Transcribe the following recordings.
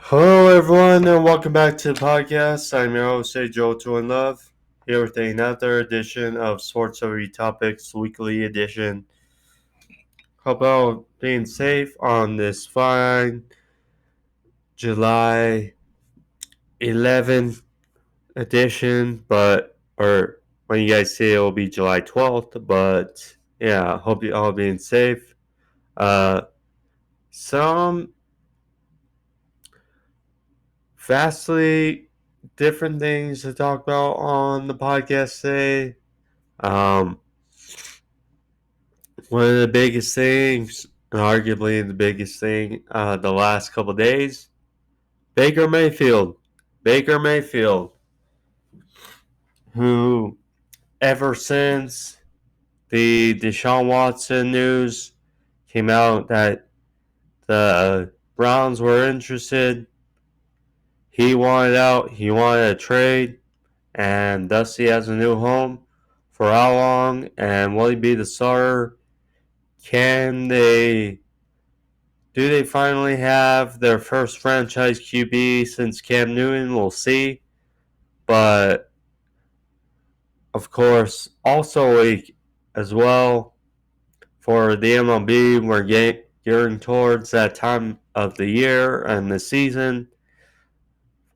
Hello, everyone, and welcome back to the podcast. I'm your host, Ajoe21love, here with another edition of Sports Over Topics Weekly Edition. Hope all being safe on this fine July 11th edition, or when you guys see it, will be July 12th, but yeah, hope you all being safe. Some vastly different things to talk about on the podcast today. Um, One of the biggest things, and arguably the biggest thing, the last couple of days, Baker Mayfield. Baker Mayfield, who ever since the Deshaun Watson news came out that the Browns were interested, he wanted out, he wanted a trade, and thus he has a new home. For how long, and will he be the starter? Can they Do they finally have their first franchise QB since Cam Newton? We'll see. But, of course, also as well for the MLB, we're gearing towards that time of the year and the season,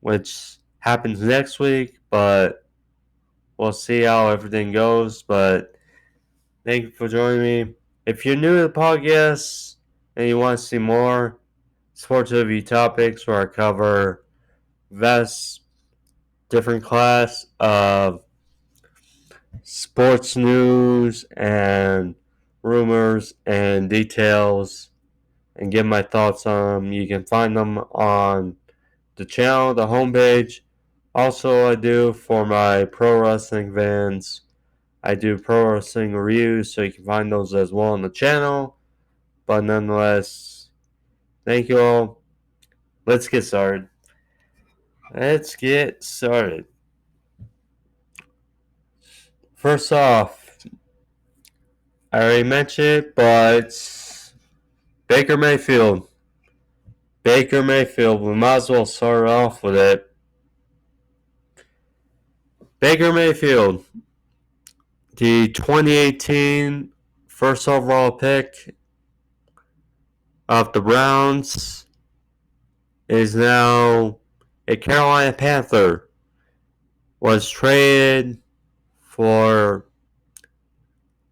which happens next week. But we'll see how everything goes. But thank you for joining me. If you're new to the podcast and you want to see more sports review topics where I cover vast different class of sports news and rumors and details and give my thoughts on them. You can find them on the channel, the homepage. Also, I do for my pro wrestling fans, I do pro wrestling reviews, so you can find those as well on the channel. But nonetheless, thank you all. Let's get started. First off, I already mentioned it, but Baker Mayfield. Baker Mayfield, we might as well start off with it. Baker Mayfield, the 2018 first overall pick of the Browns, is now a Carolina Panther. Was traded for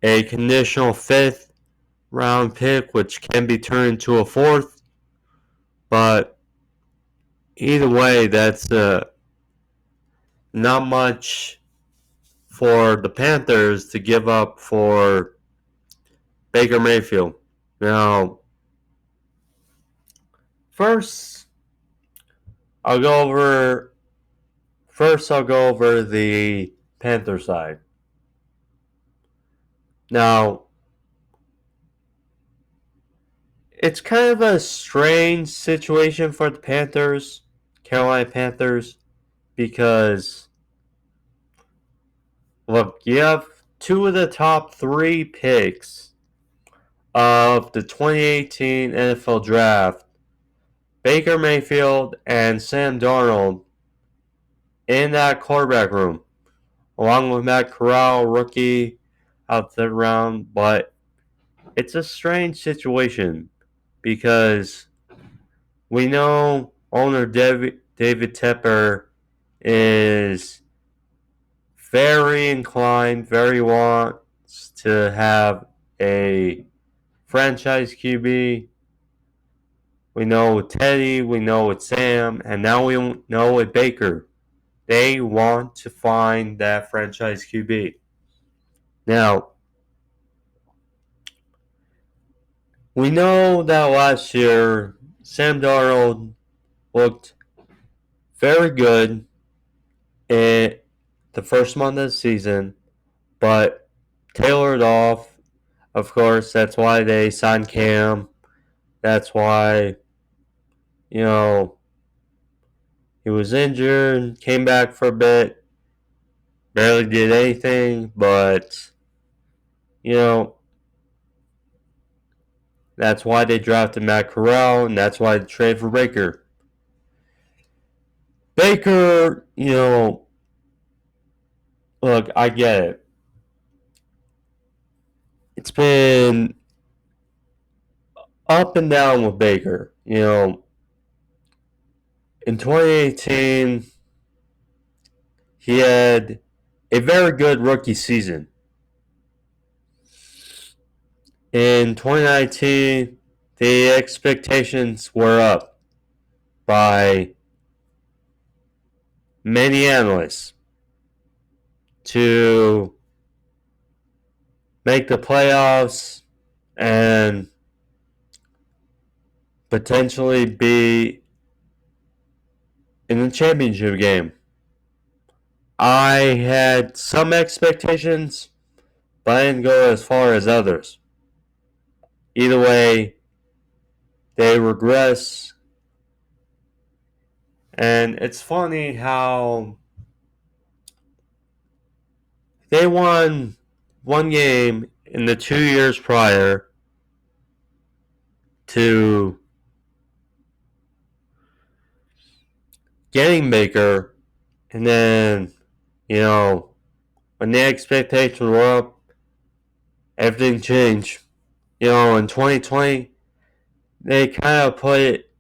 a conditional fifth round pick, which can be turned into a fourth. But either way, that's not much for the Panthers to give up for Baker Mayfield. Now, first I'll go over the Panther side. Now, it's kind of a strange situation for the Panthers, Carolina Panthers, because look, you have two of the top three picks of the 2018 NFL Draft, Baker Mayfield and Sam Darnold, in that quarterback room, along with Matt Corral, rookie, out the round. But it's a strange situation because we know owner David Tepper is very inclined, very wants to have a franchise QB. We know with Teddy, we know with Sam, and now we know with Baker. They want to find that franchise QB. Now, we know that last year, Sam Darnold looked very good in the first month of the season, but tailored off. Of course, that's why they signed Cam. That's why, you know, he was injured, came back for a bit, barely did anything, but, you know, that's why they drafted Matt Corral, and that's why they traded for Baker. Baker, look, I get it. It's been up and down with Baker. In 2018, he had a very good rookie season. In 2019, the expectations were up by many analysts to make the playoffs and potentially be in the championship game. I had some expectations, but I didn't go as far as others. Either way, they regress. And it's funny how they won one game in the 2 years prior to getting Baker, and then, when the expectations were up, everything changed. In 2020, they kind of put it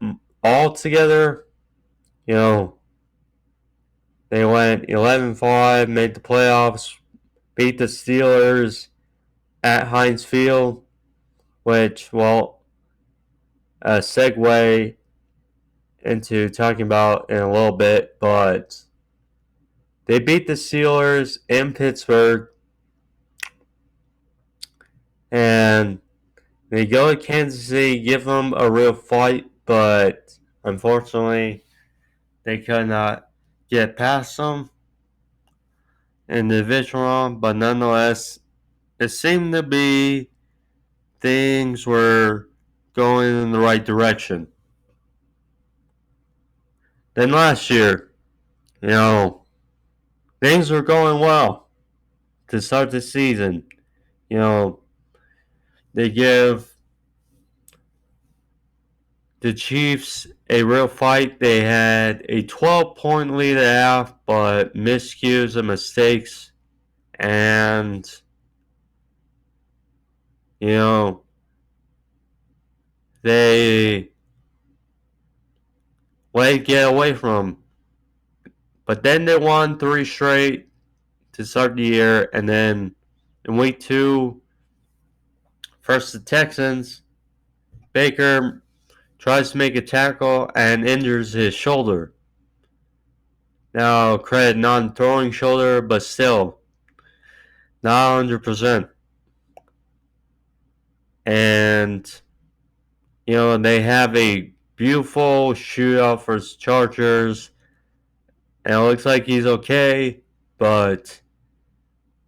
all together. They went 11-5, made the playoffs, beat the Steelers at Heinz Field, which, a segue into talking about in a little bit, but they beat the Steelers in Pittsburgh, and they go to Kansas City, give them a real fight, but unfortunately, they could not get past them in the division round. But nonetheless, it seemed to be things were going in the right direction. Then last year, things were going well to start the season. They give the Chiefs a real fight. They had a 12-point lead at half, but miscues and mistakes. And, they let it get away from them. But then they won 3 straight to start the year. And then in week 2, first the Texans, Baker tries to make a tackle and injures his shoulder. Now, credit non-throwing shoulder, but still, not 100%. And, they have a beautiful shootout for Chargers. And it looks like he's okay, but,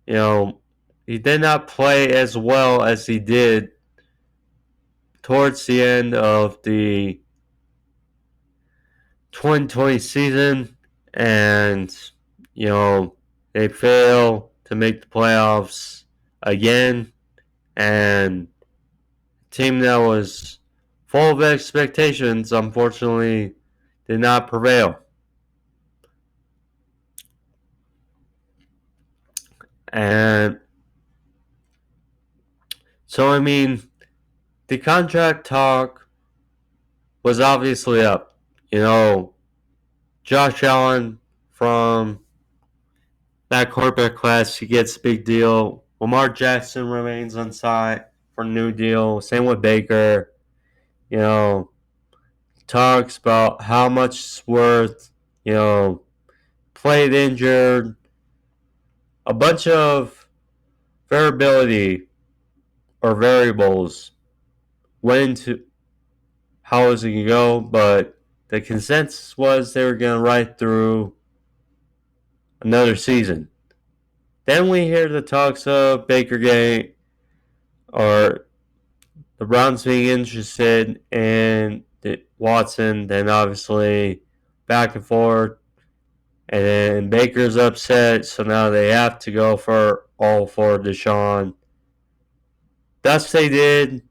he did not play as well as he did towards the end of the 2020 season. And, they fail to make the playoffs again. And a team that was full of expectations, unfortunately, did not prevail. And so, the contract talk was obviously up. Josh Allen from that quarterback class, he gets a big deal. Lamar Jackson remains unsigned for a new deal. Same with Baker. Talks about how much it's worth. Played injured. A bunch of variability or variables went into how it was going to go, but the consensus was they were going to ride through another season. Then we hear the talks of Baker getting, or the Browns being interested in Watson, then obviously back and forth. And then Baker's upset, so now they have to go for Deshaun. Thus they did.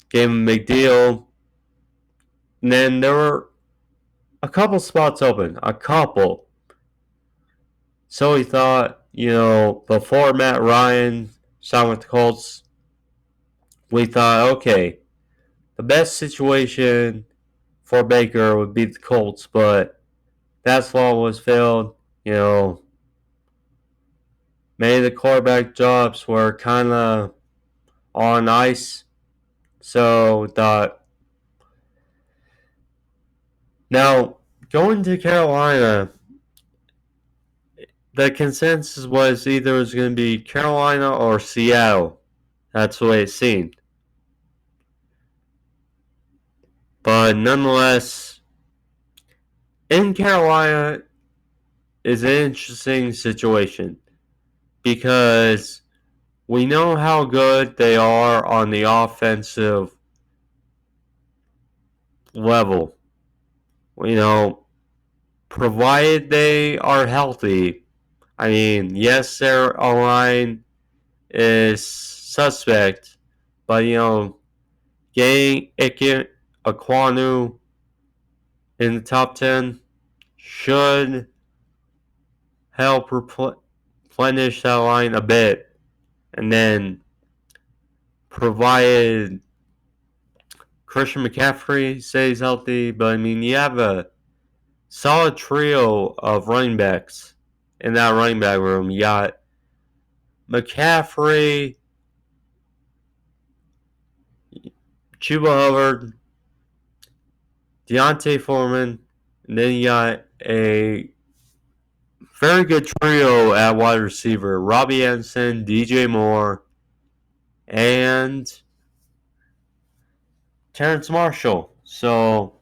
Gave him a big deal. And then there were a couple spots open. A couple. So we thought, before Matt Ryan signed with the Colts, we thought, okay, the best situation for Baker would be the Colts, but that slot was filled. Many of the quarterback jobs were kind of on ice. So we thought, now going to Carolina, the consensus was either it was going to be Carolina or Seattle. That's the way it seemed. But nonetheless, in Carolina is an interesting situation because we know how good they are on the offensive level. Provided they are healthy. I mean, yes, their line is suspect, but getting Aquanu in the top 10 should help replenish that line a bit. And then, provided Christian McCaffrey stays healthy, but I mean, you have a solid trio of running backs in that running back room. You got McCaffrey, Chuba Hubbard, Deontay Foreman, and then you got a very good trio at wide receiver. Robbie Anderson, DJ Moore, and Terrence Marshall. So,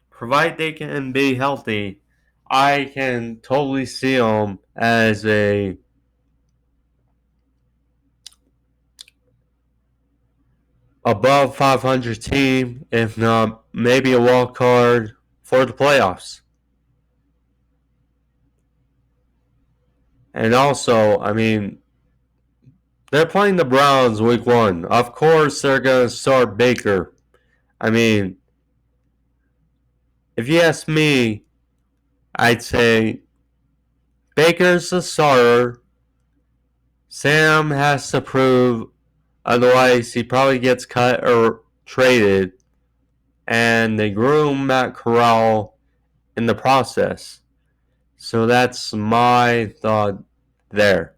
provided they can be healthy, I can totally see them as a above 500 team, if not maybe a wild card for the playoffs. And also, I mean, they're playing the Browns week 1. Of course, they're going to start Baker. I mean, if you ask me, I'd say Baker's the starter. Sam has to prove, otherwise he probably gets cut or traded. And they groom Matt Corral in the process. So that's my thought there.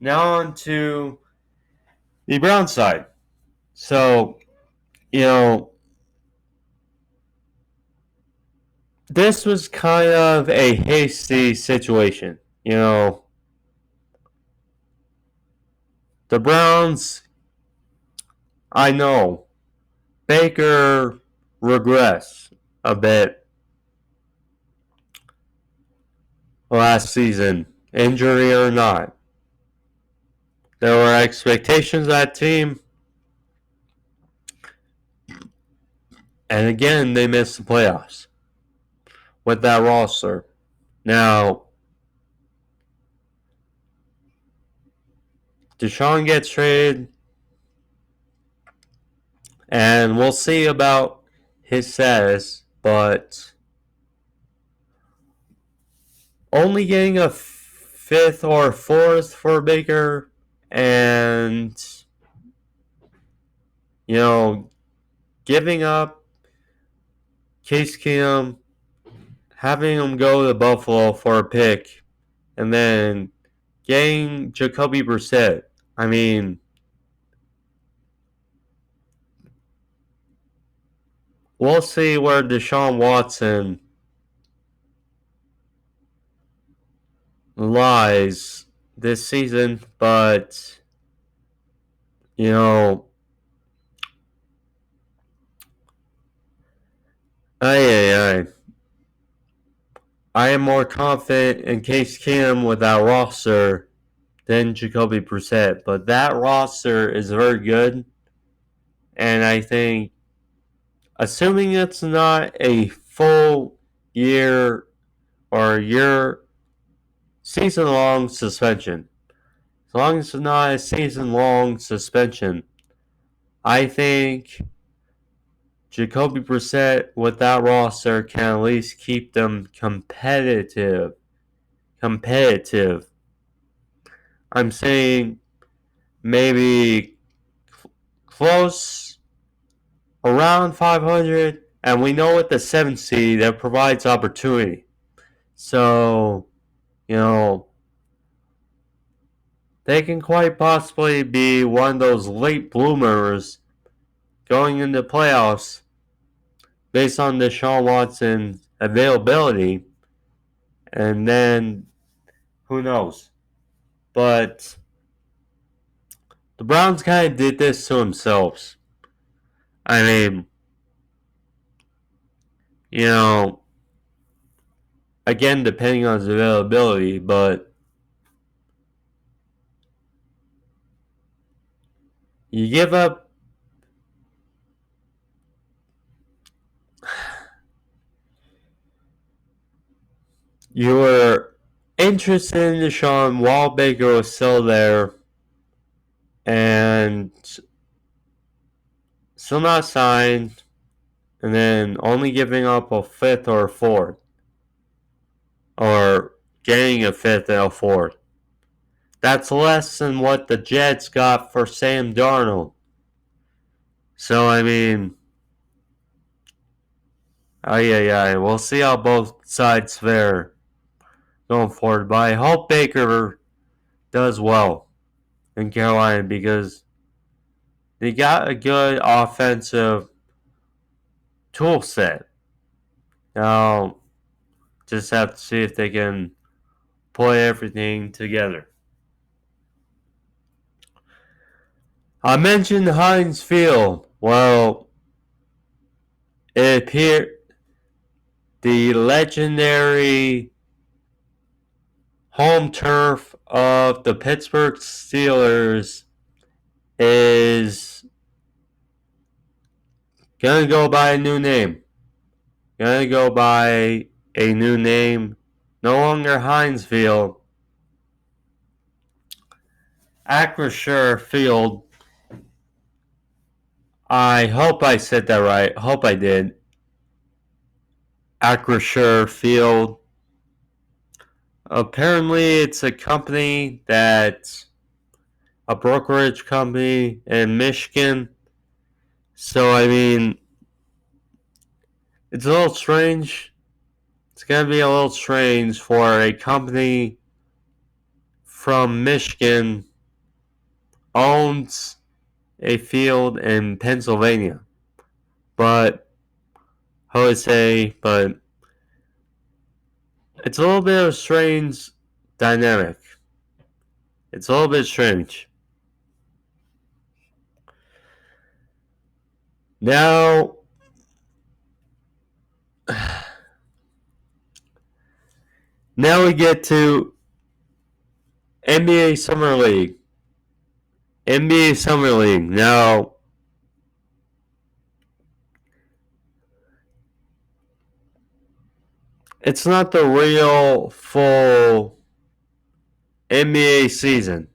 Now on to the Brown side. So, this was kind of a hasty situation. The Browns, I know, Baker regressed a bit last season, injury or not. There were expectations of that team, and again, they missed the playoffs with that roster. Now, Deshaun gets traded, and we'll see about his status, but only getting a 5th or 4th for Baker, and giving up Case Keenum, having him go to Buffalo for a pick, and then getting Jacoby Brissett. I mean, we'll see where Deshaun Watson lies this season, but I am more confident in Case Keenum with that roster than Jacoby Brissett, but that roster is very good, and I think, assuming it's not a full year or year season-long suspension, as long as it's not a season-long suspension, I think Jacoby Brissett with that roster can at least keep them competitive. I'm saying maybe close around 500, and we know with the 7th seed that provides opportunity. So, they can quite possibly be one of those late bloomers going into playoffs based on Deshaun Watson's availability. And then, who knows? But the Browns kind of did this to themselves. I mean, again, depending on his availability, but you give up you were interested in Deshaun while Baker was still there and still not signed, and then only giving up a 5th or a 4th, or getting a 5th and a 4th. That's less than what the Jets got for Sam Darnold. So, I mean, we'll see how both sides fare going forward. But I hope Baker does well in Carolina because they got a good offensive tool set. Now, just have to see if they can put everything together. I mentioned Heinz Field. Well, it appeared the legendary home turf of the Pittsburgh Steelers is going to go by a new name. No longer Heinz Field. Acrisure Field. I hope I said that right. Hope I did. Acrisure Field. Apparently, it's a company a brokerage company in Michigan. So, I mean, it's a little strange. It's going to be a little strange for a company from Michigan owns a field in Pennsylvania. But, how would I say, but it's a little bit of a strange dynamic. It's a little bit strange. Now we get to NBA Summer League. NBA Summer League. Now, it's not the real full NBA season.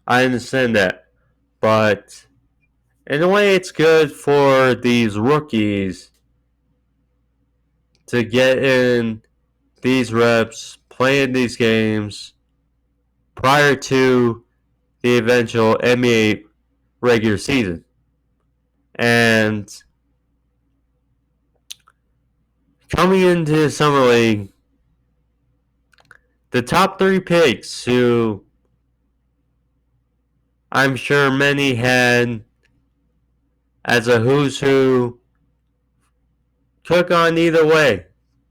I understand that. But in a way, it's good for these rookies to get in these reps, play in these games prior to the eventual NBA regular season. And coming into the Summer League, the top 3 picks who I'm sure many had as a who's who could have gone either way,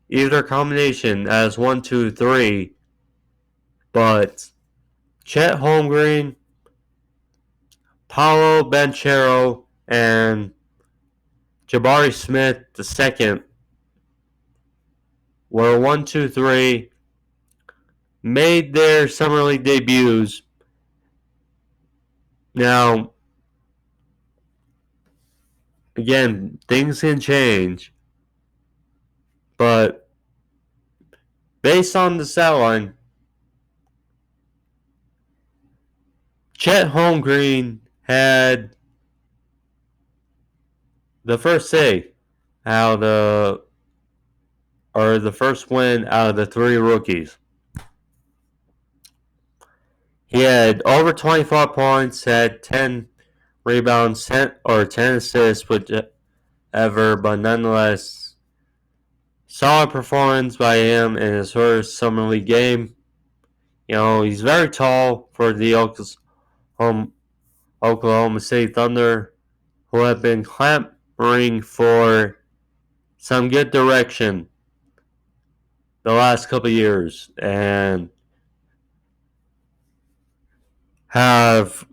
either combination as 1, 2, 3. But Chet Holmgren, Paolo Banchero, and Jabari Smith II were 1, 2, 3, made their Summer League debuts. Now, again, things can change, but based on the stat line, Chet Holmgren had the first day out of the first win out of the three rookies. He had over 25 points, had 10 rebounds, 10 assists, whichever, but nonetheless, solid performance by him in his first summer league game. You know, he's very tall for the Oklahoma City Thunder, who have been clamoring for some good direction the last couple of years and have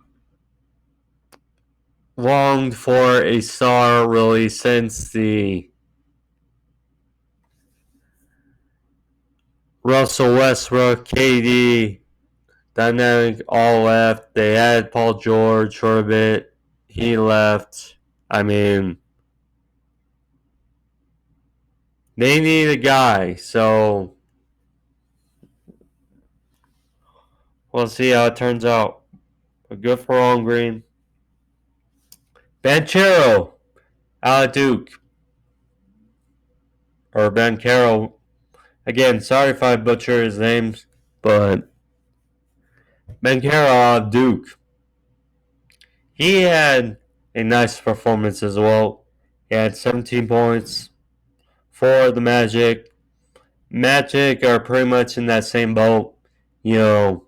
longed for a star really since the Russell Westbrook, KD dynamic all left. They had Paul George for a bit. He left. I mean, they need a guy, so we'll see how it turns out. But good for Holmgren. Banchero out of Duke. Or Banchero. Again, sorry if I butcher his names, but Banchero out of Duke. He had a nice performance as well. He had 17 points for the Magic. Magic are pretty much in that same boat. You know,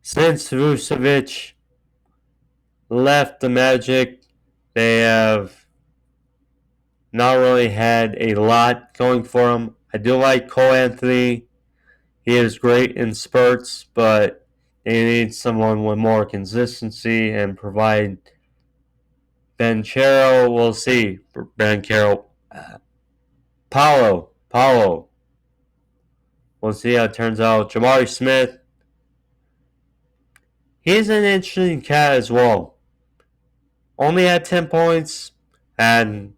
since Vucevic left the Magic, they have not really had a lot going for them. I do like Cole Anthony. He is great in spurts, but they need someone with more consistency and provide. Banchero, we'll see. Banchero. Paulo. We'll see how it turns out. Jabari Smith. He's an interesting cat as well. Only had 10 points, and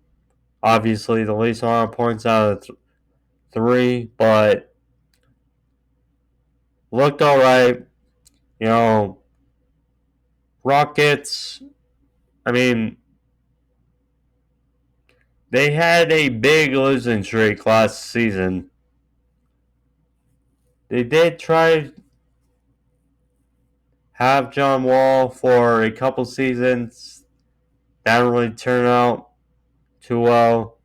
obviously the least amount of points out of 3, but looked alright. You know, Rockets, I mean, they had a big losing streak last season. They did try have John Wall for a couple seasons. That didn't really turn out too well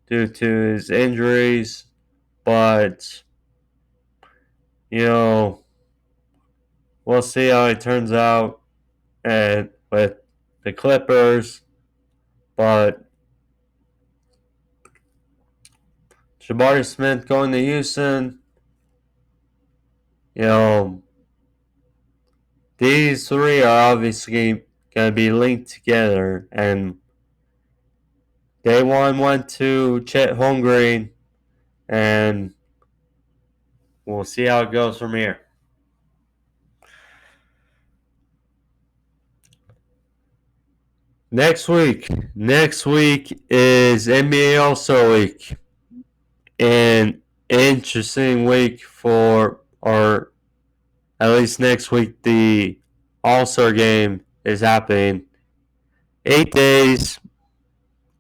due to his injuries. But, you know, we'll see how it turns out and with the Clippers. But Jabari Smith going to Houston, you know, these three are obviously going to be linked together. And day one went to Chet Holmgren, and we'll see how it goes from here. Next week is NBA All-Star Week. An interesting week or at least next week, the All-Star game is happening. 8 days,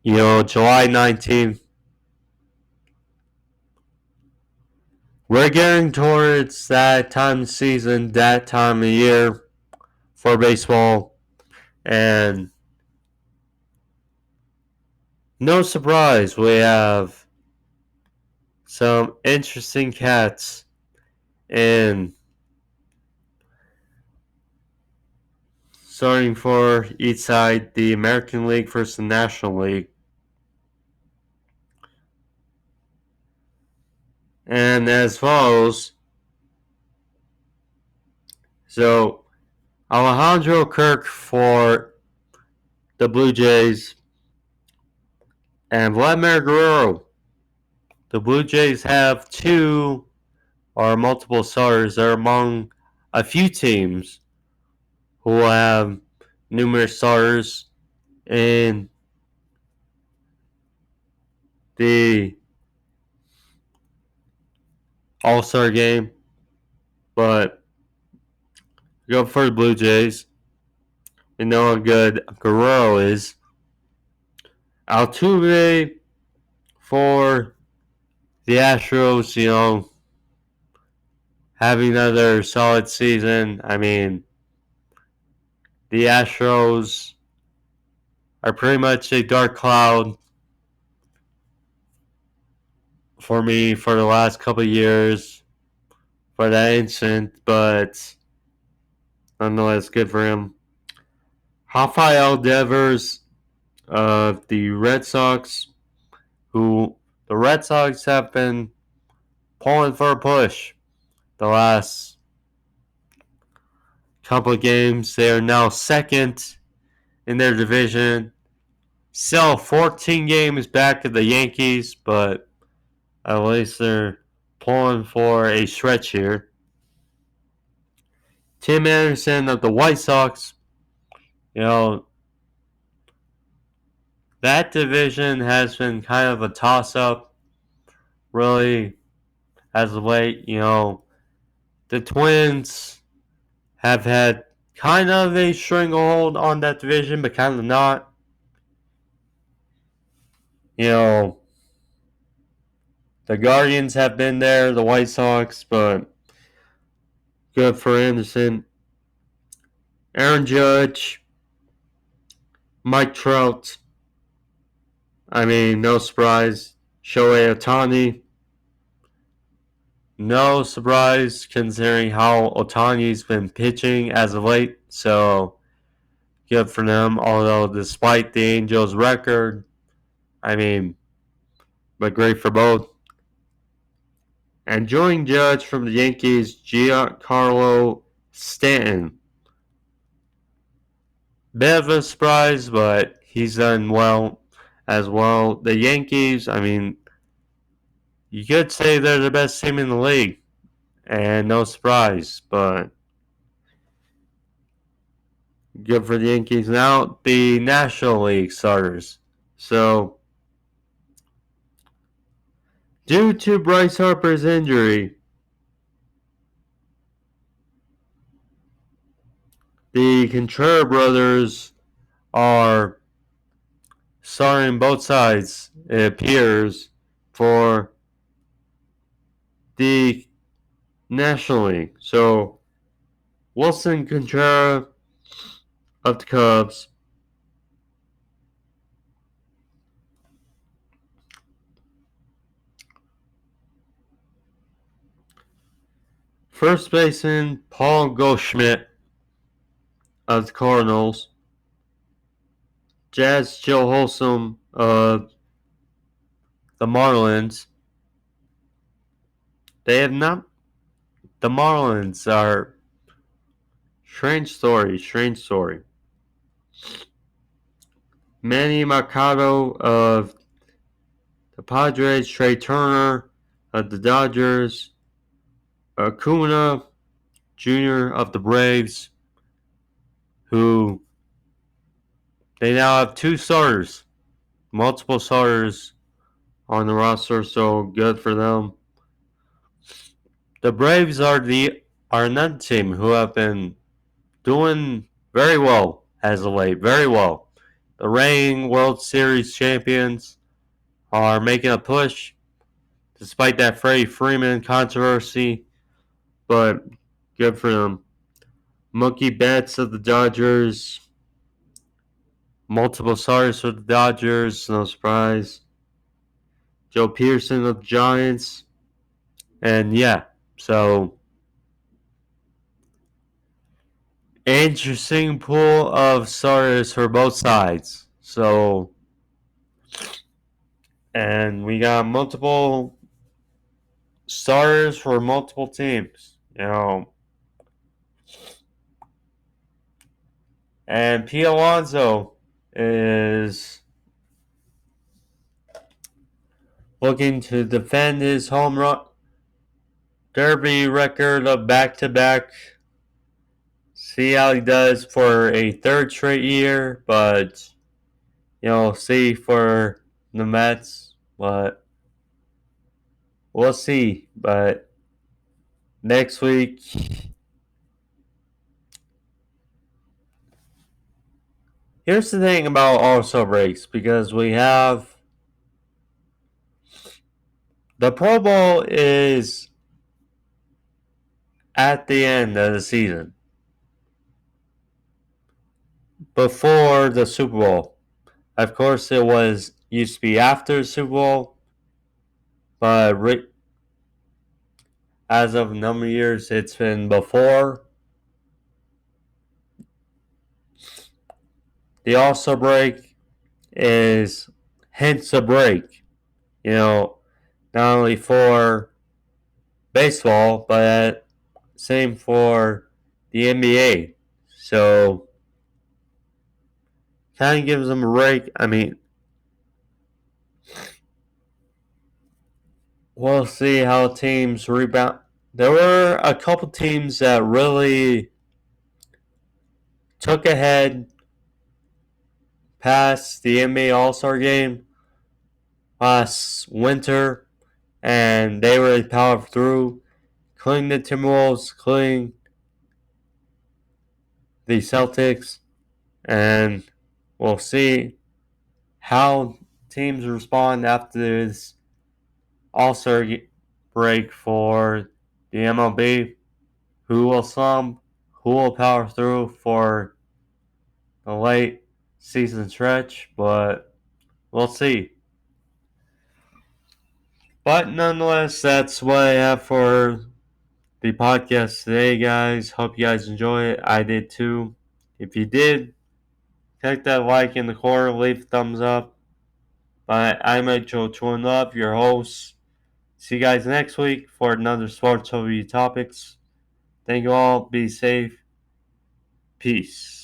you know, July 19th. We're getting towards that time of season, that time of year for baseball. And no surprise, we have some interesting cats in starting for each side, the American League versus the National League. And as follows, so Alejandro Kirk for the Blue Jays and Vladimir Guerrero. The Blue Jays have two or multiple starters. They're among a few teams who have numerous starters in the All-Star game. But go for the Blue Jays. You know how good Guerrero is. Altuve for the Astros, having another solid season. I mean, the Astros are pretty much a dark cloud for me for the last couple of years for that incident, but nonetheless, good for him. Rafael Devers of the Red Sox, who the Red Sox have been pulling for a push the last couple of games. They are now second in their division. Still 14 games back of the Yankees, but at least they're pulling for a stretch here. Tim Anderson of the White Sox, that division has been kind of a toss-up, really, as of late. The Twins have had kind of a stranglehold on that division, but kind of not. The Guardians have been there, the White Sox, but good for Anderson. Aaron Judge, Mike Trout. I mean, no surprise. Shohei Ohtani. No surprise considering how Ohtani's been pitching as of late. So, good for them. Although, despite the Angels' record, but great for both. And joining Judge from the Yankees, Giancarlo Stanton. Bit of a surprise, but he's done well as well. The Yankees, you could say they're the best team in the league. And no surprise, but good for the Yankees. Now, the National League starters. So, due to Bryce Harper's injury, the Contreras brothers are starting both sides, it appears, for the National League. So, Wilson Contreras of the Cubs, first baseman Paul Goldschmidt of the Cardinals, Jazz Joe Holsom of the Marlins. The Marlins are strange story. Manny Machado of the Padres, Trey Turner of the Dodgers, Acuna Jr. of the Braves, who they now have two starters, multiple starters on the roster, so good for them. The Braves are another team who have been doing very well as of late, very well. The reigning World Series champions are making a push despite that Freddie Freeman controversy, but good for them. Mookie Betts of the Dodgers, multiple starters for the Dodgers, no surprise. Joe Pearson of the Giants, and so interesting pool of starters for both sides. So, and we got multiple starters for multiple teams, And Pete Alonso is looking to defend his home run derby record of back-to-back. See how he does for a third straight year, but see for the Mets, but we'll see. But next week, Here's the thing about All-Star breaks, because we have the Pro Bowl is at the end of the season, before the Super Bowl. Of course, it was used to be after the Super Bowl, but as of a number of years, it's been before. The All-Star break is hence a break, not only for baseball, but same for the NBA. So, kind of gives them a break. I mean, we'll see how teams rebound. There were a couple teams that really took ahead past the NBA All-Star game last winter, and they really powered through, including the Timberwolves, including the Celtics, and we'll see how teams respond after this All-Star break for the MLB. Who will slump? Who will power through for the late season stretch? But we'll see. But nonetheless, that's what I have for the podcast today, guys. Hope you guys enjoy it. I did too. If you did, click that like in the corner, leave a thumbs up. But I'm Ajoe21love, your host. See you guys next week for another sports overview topics. Thank you all. Be safe. Peace.